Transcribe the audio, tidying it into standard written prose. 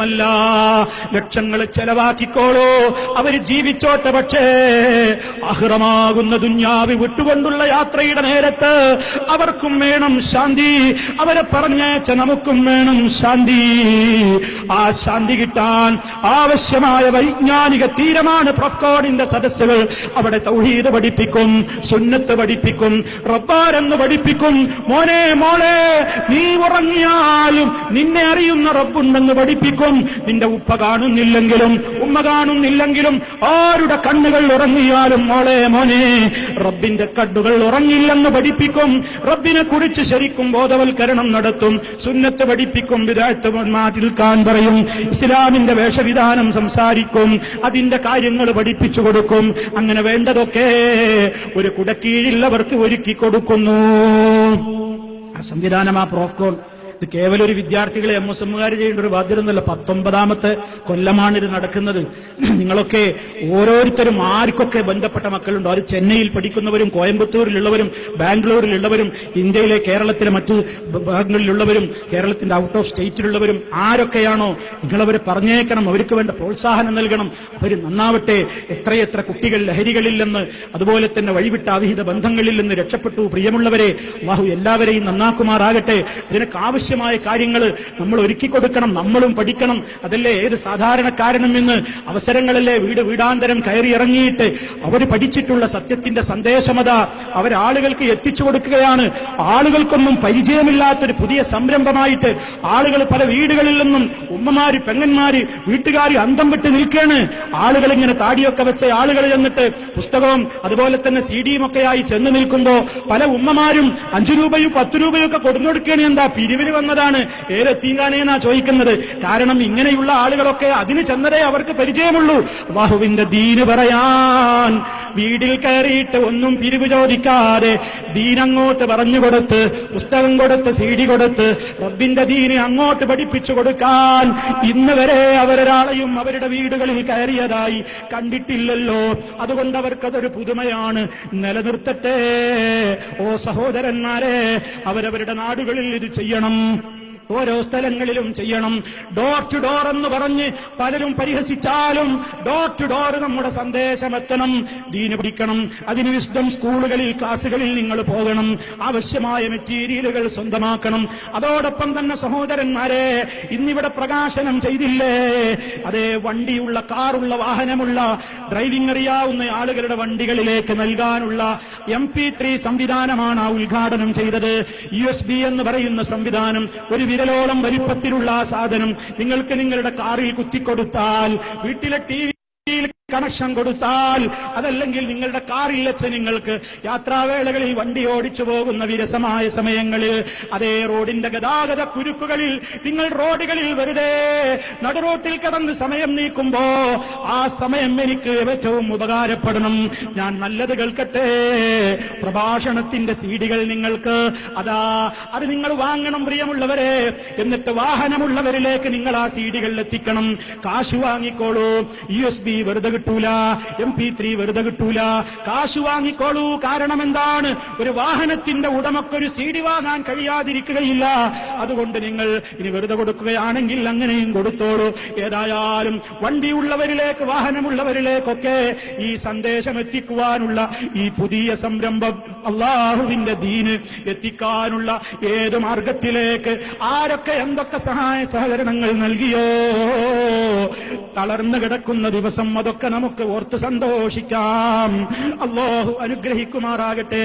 അല്ല, ലക്ഷങ്ങൾ ചെലവാക്കിക്കോളൂ, അവര് ജീവിച്ചോട്ടെ. പക്ഷേ അഹ്റമാകുന്ന ദുന്യാവ് വിട്ടുകൊണ്ടുള്ള യാത്രയുടെ നേരത്ത് അവർക്കും വേണം ശാന്തി. അവരെ പറഞ്ഞേച്ച നമുക്കും വേണം ശാന്തി. ആ ശാന്തി കിട്ടാൻ ആവശ്യമായ വൈജ്ഞാനിക തീരമാണ് പ്രൊഫ്കോണിന്റെ സദസ്സുകൾ. അവിടെ തൗഹീദ് പഠിപ്പിക്കും, സുന്നത്ത് പഠിപ്പിക്കും, റബ്ബാരെന്ന് പഠിപ്പിക്കും. മോനെ മോളെ, നീ ഉറങ്ങിയാലും നിന്നെ അറിയുന്ന റബ്ബുണ്ടെന്ന് പഠിപ്പിക്കും. നിന്റെ ഉപ്പ കാണുന്നില്ലെങ്കിലും ഉമ്മ കാണുന്നില്ലെങ്കിലും ആരുടെ കണ്ണുകൾ ഉറങ്ങിയാലും മോളെ മോനെ, റബ്ബിന്റെ കണ്ണുകൾ ഉറങ്ങില്ലെന്ന് പഠിപ്പിക്കും. റബ്ബിനെ കുറിച്ച് ശരിക്കും ബോധവൽക്കരണം നടത്തും, സുന്നത്ത് പഠിപ്പിക്കും, ബിദ്അത്ത് മാറ്റി നിൽക്കാൻ പറയും, ഇസ്ലാമിന്റെ വേഷവിധാനം സംസാരിക്കും, അതിന്റെ കാര്യങ്ങൾ പഠിപ്പിച്ചു കൊടുക്കും. അങ്ങനെ വേണ്ടതൊക്കെ ഒരു കുടക്കീഴിൽ അവർക്ക് ഒരുക്കി കൊടുക്കുന്നു. ആ സംവിധാനം, ആ പ്രോഫ്കോൺ, ഇത് കേവലം ഒരു വിദ്യാർത്ഥികളെ എംഎസ്എമ്മുകാർ ചെയ്യേണ്ട ഒരു ബാധ്യത ഒന്നുമല്ല. 19ാമത്തെ കൊല്ലമാണ് ഇത് നടക്കുന്നത്. നിങ്ങളൊക്കെ ഓരോരുത്തരും ആർക്കൊക്കെ ബന്ധപ്പെട്ട മക്കളുണ്ടോ, അത് ചെന്നൈയിൽ പഠിക്കുന്നവരും കോയമ്പത്തൂരിലുള്ളവരും ബാംഗ്ലൂരിലുള്ളവരും ഇന്ത്യയിലെ കേരളത്തിലെ മറ്റു ഭാഗങ്ങളിലുള്ളവരും കേരളത്തിന്റെ ഔട്ട് ഓഫ് സ്റ്റേറ്റിലുള്ളവരും ആരൊക്കെയാണോ, നിങ്ങളവരെ പറഞ്ഞേക്കണം, അവർക്ക് വേണ്ട പ്രോത്സാഹനം നൽകണം. അവർ നന്നാവട്ടെ. എത്രയെത്ര കുട്ടികൾ ലഹരികളിൽ നിന്ന്, അതുപോലെ തന്നെ വഴിവിട്ട അവിഹിത ബന്ധങ്ങളിൽ നിന്ന് രക്ഷപ്പെട്ടു. പ്രിയമുള്ളവരെ, അല്ലാഹു എല്ലാവരെയും നന്നാക്കുമാറാകട്ടെ. ഇതിനൊക്കെ ആവശ്യമായ കാര്യങ്ങൾ നമ്മൾ ഒരുക്കി കൊടുക്കണം, നമ്മളും പഠിക്കണം. അതല്ലേ ഏത് സാധാരണക്കാരനും ഇന്ന് അവസരങ്ങളല്ലേ വീടാന്തരം കയറി ഇറങ്ങിയിട്ട് അവർ പഠിച്ചിട്ടുള്ള സത്യത്തിന്റെ സന്ദേശമത അവരാളുകൾക്ക് എത്തിച്ചു കൊടുക്കുകയാണ്. ആളുകൾക്കൊന്നും പരിചയമില്ലാത്തൊരു പുതിയ സംരംഭമായിട്ട് ആളുകൾ പല വീടുകളിൽ നിന്നും ഉമ്മമാര്, പെങ്ങന്മാര്, വീട്ടുകാർ അന്തം വിട്ട് നിൽക്കുകയാണ്. ആളുകൾ ഇങ്ങനെ താടിയൊക്കെ വെച്ച ആളുകൾ ചെന്നിട്ട് പുസ്തകവും അതുപോലെ തന്നെ സിഡിയും ഒക്കെയായി ചെന്ന് നിൽക്കുമ്പോ പല ഉമ്മമാരും 5 രൂപയും 10 രൂപയും ഒക്കെ കൊടുന്നൊടുക്കുകയാണ്. എന്താ പിരിവിന് വന്നതാണ്, ഏതെത്തിങ്കാനേന്നാ ചോദിക്കുന്നത്. കാരണം ഇങ്ങനെയുള്ള ആളുകളൊക്കെ അതിന് ചെന്നതേ അവർക്ക് പരിചയമുള്ളൂ. അല്ലാഹുവിന്റെ ദീന് പറയാൻ വീട്ടിൽ കയറിയിട്ട് ഒന്നും പിരിവ് ചോദിക്കാതെ ദീനങ്ങോട്ട് പറഞ്ഞുകൊടുത്ത്, പുസ്തകം കൊടുത്ത്, സിഡി കൊടുത്ത് റബ്ബിന്റെ ദീന് അങ്ങോട്ട് പഠിപ്പിച്ചു കൊടുക്കാൻ ഇന്ന് വരെ അവരൊരാളെയും അവരുടെ വീടുകളിൽ കയറിയതായി കണ്ടിട്ടില്ലല്ലോ. അതുകൊണ്ട് അവർക്കതൊരു പുതുമയാണ്. നിലനിർത്തട്ടെ. ഓ സഹോദരന്മാരെ, അവരവരുടെ നാടുകളിൽ ഇത് ചെയ്യണം, ഓരോ സ്ഥലങ്ങളിലും ചെയ്യണം. ഡോർ ടു ഡോർ എന്ന് പറഞ്ഞ് പലരും പരിഹസിച്ചാലും ഡോർ ടു ഡോർ നമ്മുടെ സന്ദേശം എത്തണം. ദീന് പഠിക്കണം. അതിന് വിസ്ഡം സ്കൂളുകളിൽ, ക്ലാസുകളിൽ നിങ്ങൾ പോകണം. ആവശ്യമായ മെറ്റീരിയലുകൾ സ്വന്തമാക്കണം. അതോടൊപ്പം തന്നെ സഹോദരന്മാരെ, ഇന്നിവിടെ പ്രകാശനം ചെയ്തില്ലേ, അതേ വണ്ടിയുള്ള, കാറുള്ള, വാഹനമുള്ള, ഡ്രൈവിംഗ് അറിയാവുന്ന ആളുകളുടെ വണ്ടികളിലേക്ക് നൽകാനുള്ള MP3 സംവിധാനമാണ് ആ ഉദ്ഘാടനം ചെയ്തത്. USB എന്ന് പറയുന്ന സംവിധാനം, ഒരു വിരലോളം വലിപ്പത്തിലുള്ള ആ സാധനം നിങ്ങൾക്ക് നിങ്ങളുടെ കാറിൽ കുത്തിക്കൊടുത്താൽ, വീട്ടിലെ ടിവിയിൽ കണക്ഷൻ കൊടുത്താൽ, അതല്ലെങ്കിൽ നിങ്ങളുടെ കാറിൽ വെച്ച് നിങ്ങൾക്ക് യാത്രാവേളകളിൽ വണ്ടി ഓടിച്ചു പോകുന്ന വിരസമായ സമയങ്ങളിൽ, അതേ റോഡിന്റെ ഗതാഗത കുരുക്കുകളിൽ, നിങ്ങൾ റോഡുകളിൽ വെറുതെ നടുറോട്ടിൽ കിടന്ന് സമയം നീക്കുമ്പോ ആ സമയം എനിക്ക് ഏറ്റവും ഉപകാരപ്പെടണം, ഞാൻ നല്ലത് കേൾക്കട്ടെ. പ്രഭാഷണത്തിന്റെ സീഡികൾ നിങ്ങൾക്ക് അത് നിങ്ങൾ വാങ്ങണം പ്രിയമുള്ളവരെ. എന്നിട്ട് വാഹനമുള്ളവരിലേക്ക് നിങ്ങൾ ആ സീഡികൾ എത്തിക്കണം. കാശ് വാങ്ങിക്കോളൂ. USB വെറുതെ കിട്ടൂല, MP3 വെറുതെ കിട്ടൂല. കാശ് വാങ്ങിക്കോളൂ. കാരണം എന്താണ്? ഒരു വാഹനത്തിന്റെ ഉടമക്കൊരു CD വാങ്ങാൻ കഴിയാതിരിക്കുകയില്ല. അതുകൊണ്ട് നിങ്ങൾ ഇനി വെറുതെ കൊടുക്കുകയാണെങ്കിൽ അങ്ങനെയും കൊടുത്തോളൂ. ഏതായാലും വണ്ടിയുള്ളവരിലേക്ക്, വാഹനമുള്ളവരിലേക്കൊക്കെ ഈ സന്ദേശം എത്തിക്കുവാനുള്ള ഈ പുതിയ സംരംഭം, അല്ലാഹുവിന്റെ ദീന് എത്തിക്കാനുള്ള ഏത് മാർഗത്തിലേക്ക് ആരൊക്കെ എന്തൊക്കെ സഹകരണങ്ങൾ നൽകിയോ, തളർന്നു കിടക്കുന്ന ദിവസം അതൊക്കെ നമുക്ക് ഓർത്ത് സന്തോഷിക്കാം. അല്ലാഹു അനുഗ്രഹിക്കുമാറാകട്ടെ.